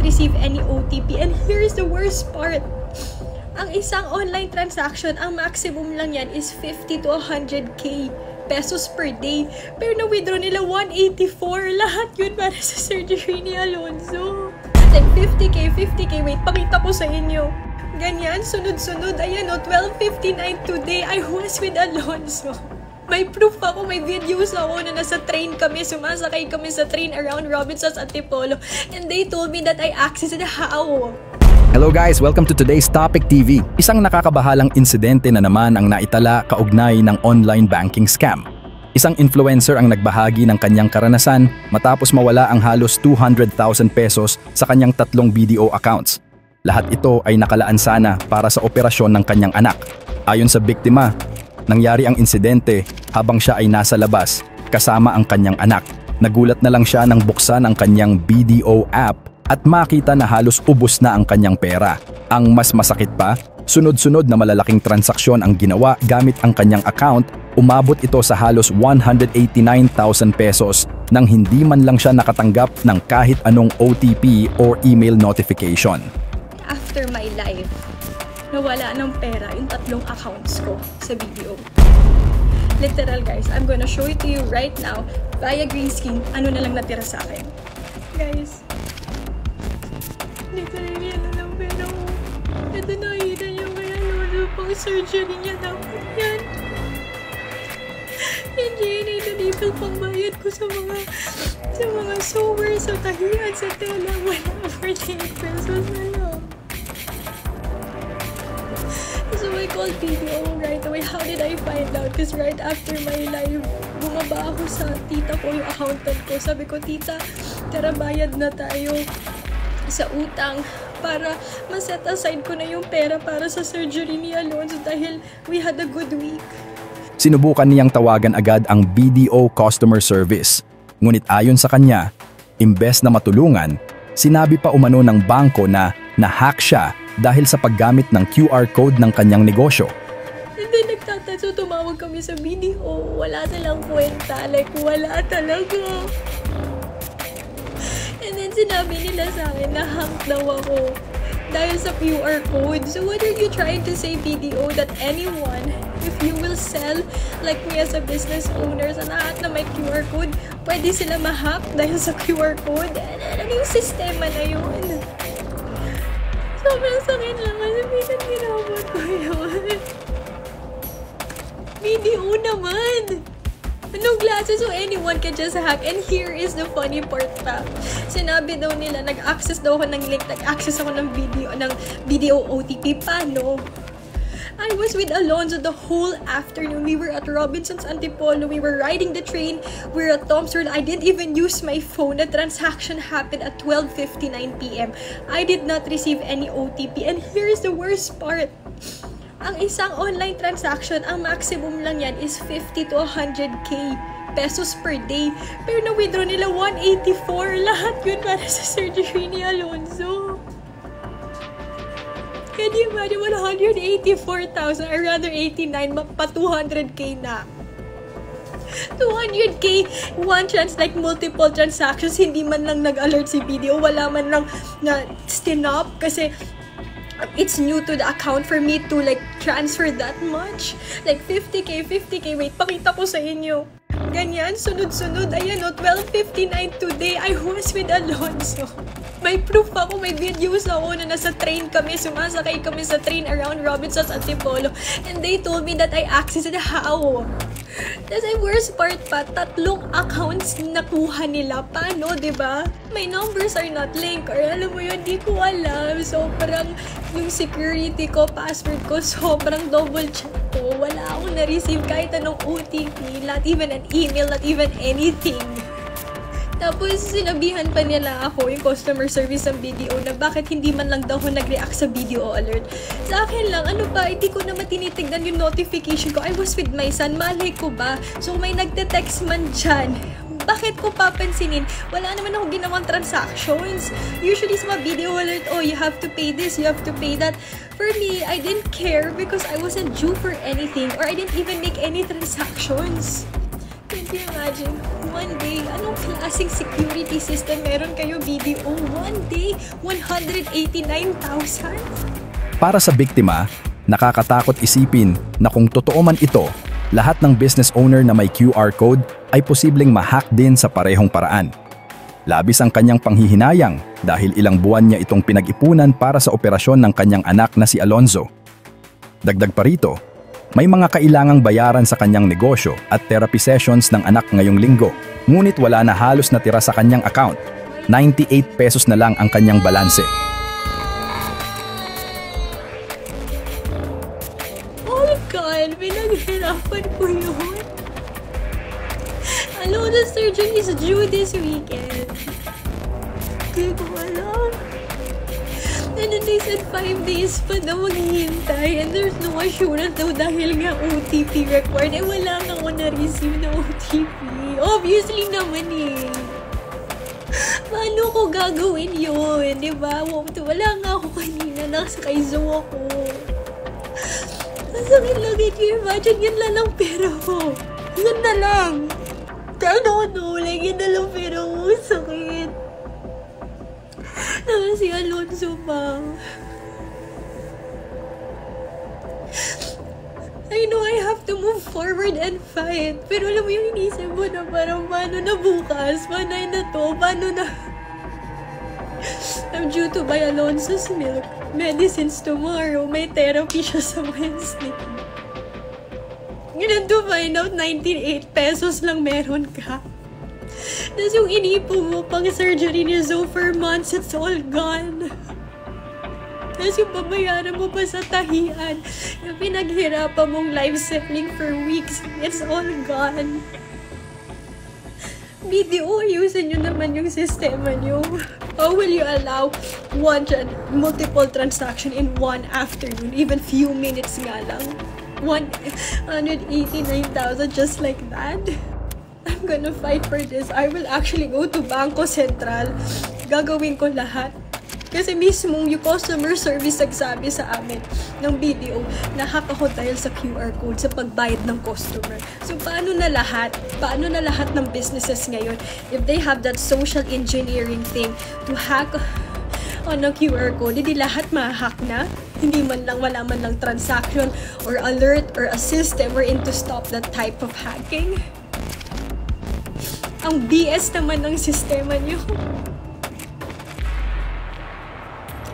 receive any OTP. And here's the worst part. Ang isang online transaction, ang maximum lang yan is 50 to 100k pesos per day. Pero na-withdraw nila 184. Lahat yun para sa surgery ni Alonzo. Like 50k, wait, pakita ko sa inyo. Ganyan, sunod-sunod. Ayan o, 12:59 today, I was with Alonzo. May proof ako, may videos ako na nasa train kami, sumasakay kami sa train around Robinsons Antipolo. And they told me that I accessed how. Hello guys, welcome to today's Topic TV. Isang nakakabahalang insidente na naman ang naitala kaugnay ng online banking scam. Isang influencer ang nagbahagi ng kanyang karanasan matapos mawala ang halos 200,000 pesos sa kanyang 3 BDO accounts. Lahat ito ay nakalaan sana para sa operasyon ng kanyang anak. Ayon sa biktima, nangyari ang insidente habang siya ay nasa labas kasama ang kanyang anak. Nagulat na lang siya nang buksan ang kanyang BDO app at makita na halos ubos na ang kanyang pera. Ang mas masakit pa, sunod-sunod na malalaking transaksyon ang ginawa gamit ang kanyang account. Umabot ito sa halos 189,000 pesos nang hindi man lang siya nakatanggap ng kahit anong OTP or email notification. After my life, nawala ng pera yung 3 accounts ko sa BDO. Literal guys, I'm gonna show it to you right now via green screen, ano na lang natira sa akin. Guys, literally ano ng pera ko. Ito nakita niyo kaya lolo pang surgery niya dapat yan. Yung GNA na label pang bayad ko sa mga sewer, sa tahiyan, sa tela, wala 48 pesos na lang. So I called BDO right away. How did I find out? Because right after my live, bumaba ako sa tita ko, yung accountant ko. Sabi ko, tita, tara bayad na tayo sa utang para ma-set aside ko na yung pera para sa surgery ni Alonzo dahil we had a good week. Sinubukan niyang tawagan agad ang BDO customer service. Ngunit ayon sa kanya, imbes na matulungan, sinabi pa umano ng bangko na na-hack siya dahil sa paggamit ng QR code ng kanyang negosyo. And then nagtatatso, tumawag kami sa BDO, wala silang kwenta, like wala talaga. And then sinabi nila sa akin na hack daw ako dahil sa QR code. So what are you trying to say, BDO, that anyone, if you will sell like me as a business owner sa lahat na may QR code, pwede sila ma-hack dahil sa QR code? Ano yung sistema na yun? Sobrang sakit lang kasi minsan ginawat ko yun. BDO naman! Anong klase? So anyone can just hack. And here is the funny part pa. Sinabi daw nila, nag-access daw ako ng link, nag-access ako ng BDO OTP. Paano? I was with Alonzo the whole afternoon. We were at Robinsons Antipolo. We were riding the train. We were at Tom's World. I didn't even use my phone. The transaction happened at 12:59 p.m. I did not receive any OTP. And here's the worst part. Ang isang online transaction, ang maximum lang yan is 50 to 100k pesos per day. Pero na-withdraw nila 184. Lahat yun para sa surgery ni Alonzo. Can you imagine 184,000 or rather 89 pa 200k na. 200k, like multiple transactions, hindi man lang nag-alert si BDO, wala man lang na stinop kasi it's new to the account for me to like transfer that much. Like 50k, wait, pakita ko sa inyo. Ganyan, sunod-sunod. Ayan o, 12:59 today, I was with Alonzo. May proof ako, may videos ako na nasa train kami, sumasakay kami sa train around Robinsons Antipolo. And they told me that I accessed how. Tapos ang worst part pa, 3 accounts nakuha nila. Paano, diba? My numbers are not linked. Or alam mo yun, di ko alam. Sobrang yung security ko, password ko, sobrang double check ko. Wala akong na-receive kahit anong OTP, not even an email, not even anything. Tapos sinabihan pa nila ako, yung customer service ng BDO, na bakit hindi man lang daw ako nag-react sa BDO alert. Sa akin lang, ano ba, hindi ko naman tinitignan yung notification ko. I was with my son, malay ko ba? So may nagte-text man dyan. Bakit ko papansinin? Wala naman ako ginawang transactions. Usually sa mga BDO alert, oh, you have to pay this, you have to pay that. For me, I didn't care because I wasn't due for anything or I didn't even make any transactions. Can you imagine? one day. Anong klaseng security system meron kayo, BDO? One day, 189,000? Para sa biktima, nakakatakot isipin na kung totoo man ito, lahat ng business owner na may QR code ay posibleng ma-hack din sa parehong paraan. Labis ang kanyang panghihinayang dahil ilang buwan niya itong pinag-ipunan para sa operasyon ng kanyang anak na si Alonzo. Dagdag pa rito, may mga kailangang bayaran sa kanyang negosyo at therapy sessions ng anak ngayong linggo. Ngunit wala na halos natira sa kanyang account. 98 pesos na lang ang kanyang balanse. Oh God, pinaghirapan ko yun. Alam mo, the surgery is due this weekend. Hindi ko alam. And then they said 5 days pa daw maghihintay and there's no assurance daw dahil nga OTP required. Eh wala nga ako na-receive na OTP. Obviously naman eh. Paano ko gagawin yun? Diba? Wala nga ako kanina. Nakasakay zoo ako. Masakit lang. Can you imagine? Yan lang ang pera ko. Yan na lang. I don't know. Like, yan na lang pera ko. Sakit. Si Alonzo pa. I know I have to move forward and fight. Pero alam mo yung inisip mo na parang paano na bukas? Panay na to? Paano na? I'm due to buy Alonzo's milk. Medicines tomorrow. May therapy siya sa Wednesday. Ganun to find out 98 pesos lang meron ka. Tapos yung inipo mo pang surgery ni Zoe for months, it's all gone. Tapos yung babayaran mo pa sa tahian, yung pinaghirapan mong life selling for weeks, it's all gone. BDO, ayusin nyo naman yung sistema nyo. How will you allow multiple transaction in one afternoon, even few minutes nga lang? 189,000 just like that? I'm gonna fight for this. I will actually go to Bangko Sentral. Gagawin ko lahat. Kasi mismo yung customer service nagsabi sa amin ng BDO na hack ako dahil sa QR code sa pagbayad ng customer. So paano na lahat? Paano na lahat ng businesses ngayon if they have that social engineering thing to hack on a QR code? Hindi lahat ma-hack na? Hindi man lang, wala man lang transaction or alert or a system wherein to stop that type of hacking? Ang BS naman ng sistema niyo.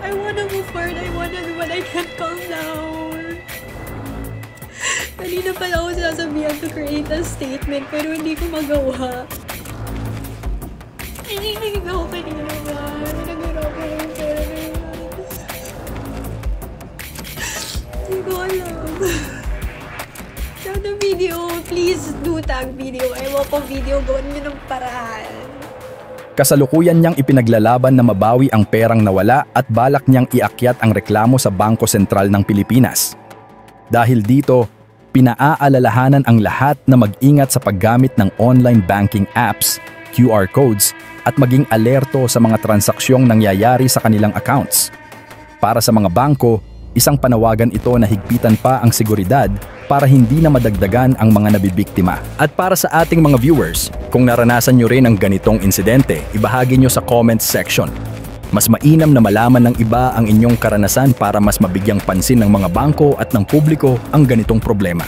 I wanna move forward. I wanna do what I can't calm down. Kanina pala ako sinasabihan to create a statement pero hindi ko magawa. Nagiging ako kanina ba? Nag-arapan yung pera na yun. Hindi ko alam. Sana video, please do tag video. Ayaw ko video, gawin nyo ng paraan. Kasalukuyan niyang ipinaglalaban na mabawi ang perang nawala at balak niyang iakyat ang reklamo sa Bangko Sentral ng Pilipinas. Dahil dito, pinaaalalahanan ang lahat na mag-ingat sa paggamit ng online banking apps, QR codes, at maging alerto sa mga transaksyong nangyayari sa kanilang accounts. Para sa mga bangko, isang panawagan ito na higpitan pa ang seguridad para hindi na madagdagan ang mga nabibiktima. At para sa ating mga viewers, kung naranasan nyo rin ang ganitong insidente, ibahagi nyo sa comments section. Mas mainam na malaman ng iba ang inyong karanasan para mas mabigyang pansin ng mga bangko at ng publiko ang ganitong problema.